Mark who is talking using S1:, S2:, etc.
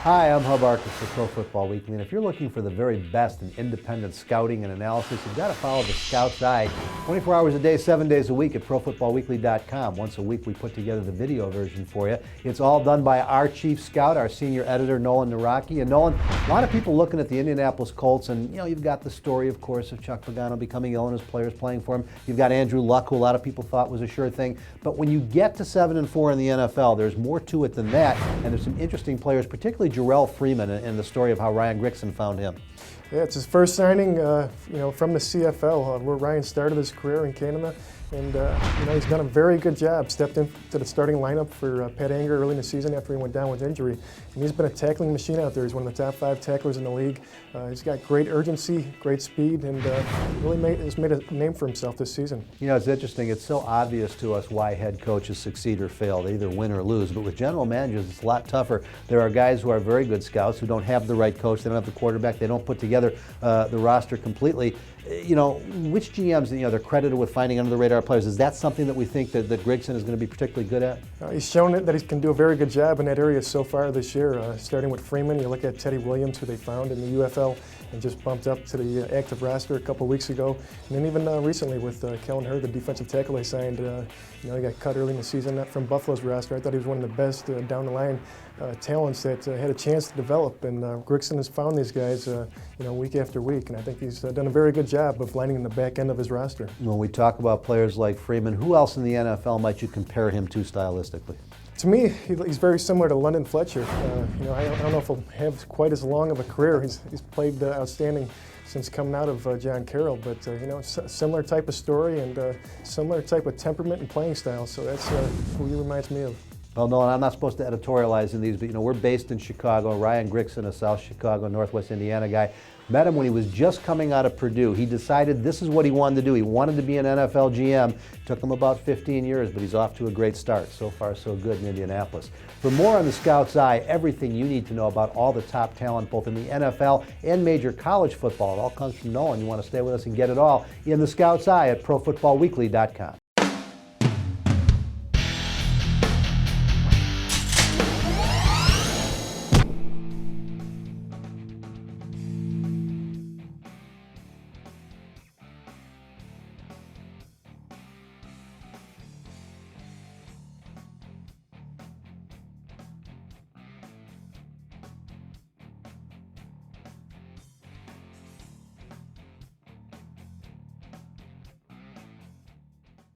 S1: Hi, I'm Hub Arkus for Pro Football Weekly, and if you're looking for the very best in independent scouting and analysis, you've got to follow the Scout's Eye 24 hours a day, 7 days a week at ProFootballWeekly.com. Once a week, we put together the video version for you. It's all done by our chief scout, our senior editor, Nolan Naraki. And Nolan, a lot of people looking at the Indianapolis Colts, and you've got the story, of course, of Chuck Pagano becoming ill and his players playing for him. You've got Andrew Luck, who a lot of people thought was a sure thing. But when you get to 7-4 in the NFL, there's more to it than that, and there's some interesting players, particularly Jerrell Freeman, and the story of how Ryan Grigson found him.
S2: Yeah, it's his first signing, from the CFL, where Ryan started his career in Canada, and he's done a very good job. Stepped into the starting lineup for Pat Anger early in the season after he went down with injury, and he's been a tackling machine out there. He's one of the top 5 tacklers in the league. He's got great urgency, great speed, and really has made a name for himself this season.
S1: It's interesting. It's so obvious to us why head coaches succeed or fail. They either win or lose. But with general managers, it's a lot tougher. There are guys who are very good scouts who don't have the right coach. They don't have the quarterback. They don't put together the roster completely. Which GMs, they're credited with finding under the radar players. Is that something that we think that Grigson is going to be particularly good at?
S2: He's shown that he can do a very good job in that area so far this year. Starting with Freeman, you look at Teddy Williams, who they found in the UFL and just bumped up to the active roster a couple weeks ago. And then even recently with Kellen Hurd, the defensive tackle they signed, he got cut early in the season from Buffalo's roster. I thought he was one of the best down the line talents that had a chance to develop, and Grigson has found these guys week after week, and I think he's done a very good job of lining the back end of his roster.
S1: When we talk about players like Freeman, who else in the NFL might you compare him to stylistically?
S2: To me, he's very similar to London Fletcher. I don't know if he'll have quite as long of a career. He's played outstanding since coming out of John Carroll, but similar type of story and similar type of temperament and playing style. So that's who he reminds me of.
S1: Well, no, and I'm not supposed to editorialize in these, but we're based in Chicago. Ryan Grigson, a South Chicago, Northwest Indiana guy, met him when he was just coming out of Purdue. He decided this is what he wanted to do. He wanted to be an NFL GM. Took him about 15 years, but he's off to a great start. So far, so good in Indianapolis. For more on the Scout's Eye, everything you need to know about all the top talent, both in the NFL and major college football, it all comes from Nolan. You want to stay with us and get it all in the Scout's Eye at ProFootballWeekly.com.